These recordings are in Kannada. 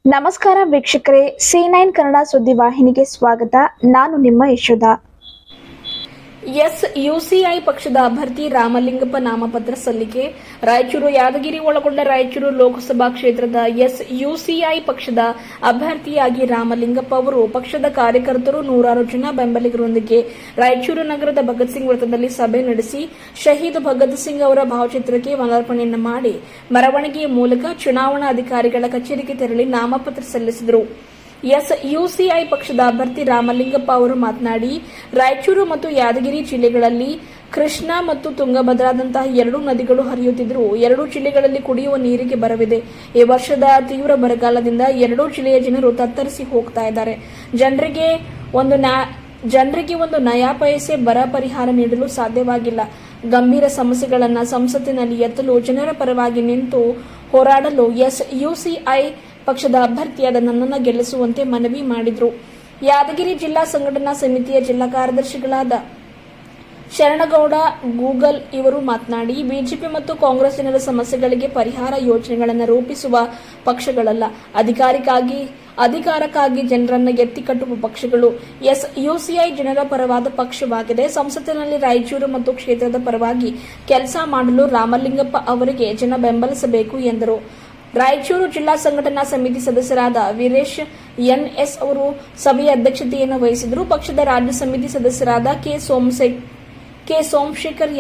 ನಮಸ್ಕಾರ ವೀಕ್ಷಕರೇ, C9 ಕನ್ನಡ ಸುದ್ದಿವಾಹಿನಿಗೆ ಸ್ವಾಗತ. ನಾನು ನಿಮ್ಮ ಯಶೋಧ. ಎಸ್ಯುಸಿಐ ಪಕ್ಷದ ಅಭ್ಯರ್ಥಿ ರಾಮಲಿಂಗಪ್ಪ ನಾಮಪತ್ರ ಸಲ್ಲಿಕೆ. ರಾಯಚೂರು ಯಾದಗಿರಿ ಒಳಗೊಂಡ ರಾಯಚೂರು ಲೋಕಸಭಾ ಕ್ಷೇತ್ರದ ಎಸ್ಯುಸಿಐ ಪಕ್ಷದ ಅಭ್ಯರ್ಥಿಯಾಗಿ ರಾಮಲಿಂಗಪ್ಪ ಅವರು ಪಕ್ಷದ ಕಾರ್ಯಕರ್ತರು ನೂರಾರು ಜನ ಬೆಂಬಲಿಗರೊಂದಿಗೆ ರಾಯಚೂರು ನಗರದ ಭಗತ್ ಸಿಂಗ್ ವೃತ್ತದಲ್ಲಿ ಸಭೆ ನಡೆಸಿ ಶಹೀದ್ ಭಗತ್ ಸಿಂಗ್ ಅವರ ಭಾವಚಿತ್ರಕ್ಕೆ ಮಾಲಾರ್ಪಣೆಯನ್ನು ಮಾಡಿ ಮೆರವಣಿಗೆಯ ಮೂಲಕ ಚುನಾವಣಾ ಅಧಿಕಾರಿಗಳ ಕಚೇರಿಗೆ ತೆರಳಿ ನಾಮಪತ್ರ ಸಲ್ಲಿಸಿದರು. ಎಸ್ಯುಸಿಐ ಪಕ್ಷದ ಅಭ್ಯರ್ಥಿ ರಾಮಲಿಂಗಪ್ಪ ಅವರು ಮಾತನಾಡಿ, ರಾಯಚೂರು ಮತ್ತು ಯಾದಗಿರಿ ಜಿಲ್ಲೆಗಳಲ್ಲಿ ಕೃಷ್ಣಾ ಮತ್ತು ತುಂಗಭದ್ರಾದಂತಹ ಎರಡು ನದಿಗಳು ಹರಿಯುತ್ತಿದ್ದರೂ ಎರಡೂ ಜಿಲ್ಲೆಗಳಲ್ಲಿ ಕುಡಿಯುವ ನೀರಿಗೆ ಬರವಿದೆ. ಈ ವರ್ಷದ ತೀವ್ರ ಬರಗಾಲದಿಂದ ಎರಡೂ ಜಿಲ್ಲೆಯ ಜನರು ತತ್ತರಿಸಿ ಹೋಗ್ತಾ ಇದ್ದಾರೆ. ಜನರಿಗೆ ಒಂದು ನಯಾ ಪೈಸೆ ಬರ ಪರಿಹಾರ ನೀಡಲು ಸಾಧ್ಯವಾಗಿಲ್ಲ. ಗಂಭೀರ ಸಮಸ್ಯೆಗಳನ್ನು ಸಂಸತ್ತಿನಲ್ಲಿ ಎತ್ತಲು ಜನರ ಪರವಾಗಿ ನಿಂತು ಹೋರಾಡಲು ಎಸ್ಯುಸಿಐ ಪಕ್ಷದ ಅಭ್ಯರ್ಥಿಯಾದ ನನ್ನನ್ನು ಗೆಲ್ಲಿಸುವಂತೆ ಮನವಿ ಮಾಡಿದರು. ಯಾದಗಿರಿ ಜಿಲ್ಲಾ ಸಂಘಟನಾ ಸಮಿತಿಯ ಜಿಲ್ಲಾ ಕಾರ್ಯದರ್ಶಿಗಳಾದ ಶರಣಗೌಡ ಗೂಗಲ್ ಇವರು ಮಾತನಾಡಿ, ಬಿಜೆಪಿ ಮತ್ತು ಕಾಂಗ್ರೆಸ್ ಜನರ ಸಮಸ್ಯೆಗಳಿಗೆ ಪರಿಹಾರ ಯೋಜನೆಗಳನ್ನು ರೂಪಿಸುವ ಪಕ್ಷಗಳಲ್ಲ, ಅಧಿಕಾರಕ್ಕಾಗಿ ಜನರನ್ನು ಎತ್ತಿಕಟ್ಟುವ ಪಕ್ಷಗಳು. ಎಸ್ಯುಸಿಐ ಜನರ ಪರವಾದ ಪಕ್ಷವಾಗಿದೆ. ಸಂಸತ್ತಿನಲ್ಲಿ ರಾಯಚೂರು ಮತ್ತು ಕ್ಷೇತ್ರದ ಪರವಾಗಿ ಕೆಲಸ ಮಾಡಲು ರಾಮಲಿಂಗಪ್ಪ ಅವರಿಗೆ ಜನ ಬೆಂಬಲಿಸಬೇಕು ಎಂದರು. ರಾಯಚೂರು ಜಿಲ್ಲಾ ಸಂಘಟನಾ ಸಮಿತಿ ಸದಸ್ಯರಾದ ವೀರೇಶ್ ಎನ್ಎಸ್ ಅವರು ಸಭೆಯ ಅಧ್ಯಕ್ಷತೆಯನ್ನು ವಹಿಸಿದರು. ಪಕ್ಷದ ರಾಜ್ಯ ಸಮಿತಿ ಸದಸ್ಯರಾದ ಕೆ ಸೋಮಶೇಖರ್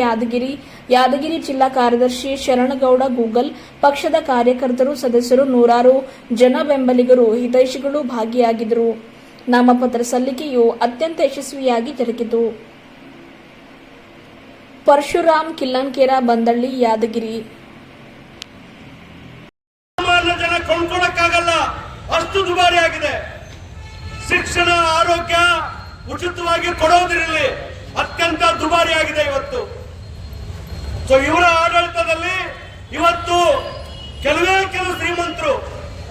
ಯಾದಗಿರಿ ಜಿಲ್ಲಾ ಕಾರ್ಯದರ್ಶಿ ಶರಣಗೌಡ ಗೂಗಲ್, ಪಕ್ಷದ ಕಾರ್ಯಕರ್ತರು, ಸದಸ್ಯರು, ನೂರಾರು ಜನ ಬೆಂಬಲಿಗರು, ಹಿತೈಷಿಗಳು ಭಾಗಿಯಾಗಿದ್ದರು. ನಾಮಪತ್ರ ಸಲ್ಲಿಕೆಯು ಅತ್ಯಂತ ಯಶಸ್ವಿಯಾಗಿ ಜರುಗಿತು. ಪರಶುರಾಮ್ ಕಿಲ್ಲನ್ಕೇರ, ಬಂದಳ್ಳಿ, ಯಾದಗಿರಿ. ಜನ ಕೊಂಡ್ಕೊಳಕ್ಕಾಗಲ್ಲ, ಅಷ್ಟು ದುಬಾರಿ ಆಗಿದೆ. ಶಿಕ್ಷಣ, ಆರೋಗ್ಯ ಉಚಿತವಾಗಿ ಕೊಡೋದಿರಲಿ, ಅತ್ಯಂತ ದುಬಾರಿ ಆಗಿದೆ ಇವತ್ತು. ಇವರ ಆಡಳಿತದಲ್ಲಿ ಇವತ್ತು ಕೆಲವು ಶ್ರೀಮಂತರು,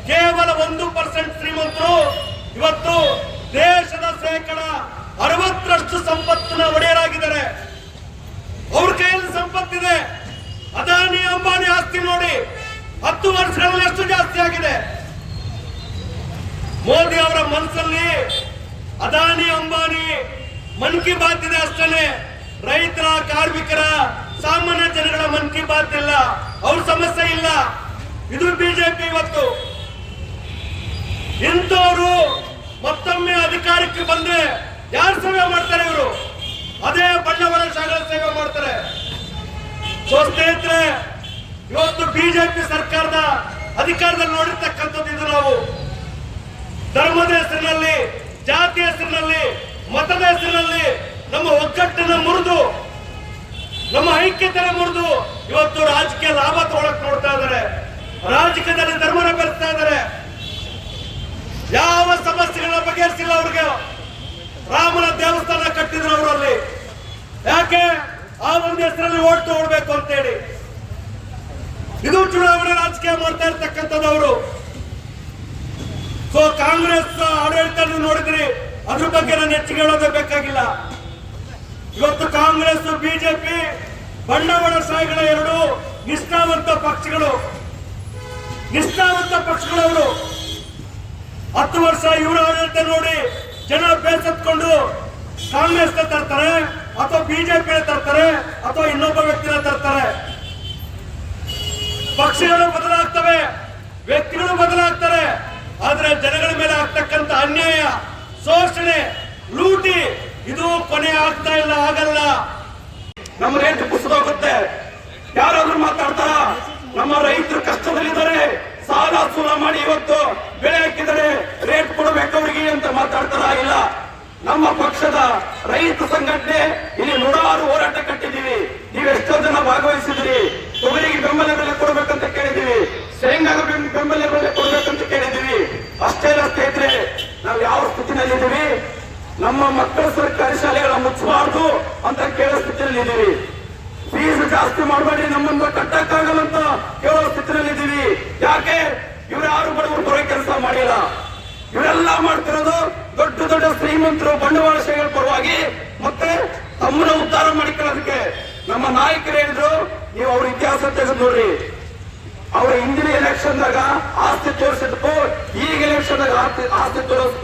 ಕೇವಲ 1% ಶ್ರೀಮಂತರು ಇವತ್ತು ದೇಶದ 60% ಸಂಪತ್ತಿನ ಒಡೆಯರಾಗಿದ್ದಾರೆ. ಅವ್ರ ಕೈಯಲ್ಲಿ ಸಂಪತ್ತಿದೆ. ಅದಾನಿ ಅಂಬಾನಿ ಆಸ್ತಿ ನೋಡಿ 10 ವರ್ಷಗಳಲ್ಲಿ ಎಷ್ಟು ಜಾಸ್ತಿ ಆಗಿದೆ. ಮೋದಿ ಅವರ ಮನಸ್ಸಲ್ಲಿ ಅದಾನಿ ಅಂಬಾನಿ ಮನ್ ಕಿ ಬಾತ್ ಇದೆ ಅಷ್ಟೇ. ರೈತರ, ಕಾರ್ಮಿಕರ, ಸಾಮಾನ್ಯ ಜನಗಳ ಮನ್ ಕಿ ಬಾತ್ ಇಲ್ಲ, ಅವ್ರ ಸಮಸ್ಯೆ ಇಲ್ಲ. ಇದು ಬಿಜೆಪಿ. ಇವತ್ತು ಇಂಥವರು ಮತ್ತೊಮ್ಮೆ ಅಧಿಕಾರಕ್ಕೆ ಬಂದ್ರೆ ಯಾರು ಸೇವೆ ಮಾಡ್ತಾರೆ? ಇವರು ಅದೇ ಬಂಡವಾಳಶಾಹಿಗಳ ಸೇವೆ ಮಾಡ್ತಾರೆ. ಸ್ನೇಹಿತರೆ, ಇವತ್ತು ಬಿಜೆಪಿ ಸರ್ಕಾರದ ಅಧಿಕಾರದಲ್ಲಿ ನೋಡಿರ್ತಕ್ಕಂಥದ್ದು ಇದು. ನಾವು ಧರ್ಮದ ಹೆಸರಿನಲ್ಲಿ, ಜಾತಿಯ ಹೆಸರಿನಲ್ಲಿ, ಮತದ ಹೆಸರಿನಲ್ಲಿ ನಮ್ಮ ಒಗ್ಗಟ್ಟನ್ನು ಮುರಿದು, ನಮ್ಮ ಐಕ್ಯತೆನ ಮುರಿದು ಇವತ್ತು ರಾಜಕೀಯ ಲಾಭ ತಗೊಳಕ್ ನೋಡ್ತಾ ಇದ್ದಾರೆ. ರಾಜಕೀಯದಲ್ಲಿ ಧರ್ಮನ ಬೆಳೆಸ್ತಾ ಇದ್ದಾರೆ. ಯಾವ ಸಮಸ್ಯೆಗಳನ್ನ ಬಗೆಹರಿಸಿಲ್ಲ. ಅವ್ರಿಗೆ ರಾಮನ ದೇವಸ್ಥಾನ ಕಟ್ಟಿದ್ರು ಅವರಲ್ಲಿ. ಯಾಕೆ? ಆ ಒಂದು ಹೆಸರಲ್ಲಿ ಓಟ್ ತಗೊಳ್ಬೇಕು ಅಂತೇಳಿ. ಇದು ಚುನಾವಣೆ ರಾಜಕೀಯ ಮಾಡ್ತಾ ಇರ್ತಕ್ಕಂಥದ್ದು ಅವರು. ಕಾಂಗ್ರೆಸ್ ಆಡಳಿತ ನೋಡಿದ್ರಿ, ಅದ್ರ ಬಗ್ಗೆ ನಾನು ಹೆಚ್ಚಿಗೆ ಹೇಳೋದೇ ಬೇಕಾಗಿಲ್ಲ. ಇವತ್ತು ಕಾಂಗ್ರೆಸ್, ಬಿಜೆಪಿ ಬಂಡವಾಳಶಾಹಿಗಳ ಎರಡು ನಿಷ್ಠಾವಂತ ಪಕ್ಷಗಳು. ಅವರು 10 ವರ್ಷ ಇವರ ಆಡಳಿತ ನೋಡಿ ಜನ ಬೇಸತ್ಕೊಂಡು ಕಾಂಗ್ರೆಸ್ ತರ್ತಾರೆ, ಅಥವಾ ಬಿಜೆಪಿ ತರ್ತಾರೆ, ಅಥವಾ ಇನ್ನೊಬ್ಬ ವ್ಯಕ್ತಿನ ತರ್ತಾರೆ. ಪಕ್ಷಗಳು ಬದಲಾಗ್ತವೆ, ವ್ಯಕ್ತಿಗಳು ಬದಲಾಗ್ತಾರೆ. ಆದ್ರೆ ಜನಗಳ ಮೇಲೆ ಆಗ್ತಕ್ಕಂಥ ಅನ್ಯಾಯ, ಶೋಷಣೆ, ಲೂಟಿ ಇದು ಕೊನೆ ಆಗ್ತಾ ಇಲ್ಲ, ಆಗಲ್ಲ. ನಮ್ಮ ರೇಟ್ ಕುಸಿದು ಹೋಗುತ್ತೆ. ಯಾರಾದ್ರೂ ಮಾತಾಡ್ತಾರ? ನಮ್ಮ ರೈತರು ಕಷ್ಟದಲ್ಲಿದ್ದಾರೆ, ಸಾಲ ಸೂಲ ಮಾಡಿ ಇವತ್ತು ಬೆಳೆ ಹಾಕಿದರೆ ರೇಟ್ ಕೊಡಬೇಕು ಅವ್ರಿಗೆ ಅಂತ ಮಾತಾಡ್ತಾರ? ಇಲ್ಲ. ನಮ್ಮ ಪಕ್ಷದ ರೈತ ಸಂಘಟನೆ ಇಲ್ಲಿ ನೂರಾರು ಹೋರಾಟ ಕಟ್ಟಿದ್ದೀವಿ. ನೀವೆಷ್ಟೋ ಜನ ಭಾಗವಹಿಸಿದ್ರಿ. ತೊಗರಿಗೆ ಬೆಂಬಲ ಬೆಲೆ ಕೊಡಬೇಕಂತ ಕೇಳಿದ್ದೀವಿ, ಶೇಂಗಾಗ ಬೆಂಬಲ ಬೆಲೆ ಕೊಡಬೇಕಂತ ಕೇಳಿದ್ದೀವಿ. ಅಷ್ಟೇ ಅಲ್ಲ ಸ್ನೇಹಿತರೆ, ನಾವು ಯಾವ ಸ್ಥಿತಿನಲ್ಲಿದ್ದೀವಿ? ನಮ್ಮ ಮಕ್ಕಳ ಸರ್ಕಾರಿ ಶಾಲೆಗಳ ಮುಚ್ಚಬಾರ್ದು ಅಂತ ಕೇಳೋ ಸ್ಥಿತಿನಲ್ಲಿದ್ದೀವಿ. ಫೀಸ್ ಜಾಸ್ತಿ ಮಾಡಬೇಡಿ, ನಮ್ಮನ್ನು ಕಟ್ಟಕ್ಕಾಗಲ್ಲ ಅಂತ ಕೇಳೋ ಸ್ಥಿತಿನಲ್ಲಿದ್ದೀವಿ. ಯಾಕೆ? ಇವ್ರು ಯಾರು ಬಡವರು ಬರೋ ಕೆಲಸ ಮಾಡಿಲ್ಲ. ಇವರೆಲ್ಲ ಮಾಡ್ತಿರೋದು ದೊಡ್ಡ ಶ್ರೀಮಂತರು, ಬಂಡವಾಳಶಾಹಿಗಳ ಪರವಾಗಿ, ಮತ್ತೆ ತಮ್ಮನ್ನ ಉದ್ಧಾರ ಮಾಡಿಕೊಳ್ಳೋದಕ್ಕೆ. ನಮ್ಮ ನಾಯಕರು ಹೇಳಿದ್ರು, ನೀವು ಅವ್ರ ಇತಿಹಾಸ ತೆಗೆದು ನೋಡ್ರಿ. ಅವರ ಹಿಂದಿನ ಎಲೆಕ್ಷನ್ ದಾಗ ಆಸ್ತಿ ತೋರಿಸಿದ್ದಕ್ಕೂ ಈಗಿನ ಪಕ್ಷದಾಗ ಆಸ್ತಿ ತೋರಿಸ್ತು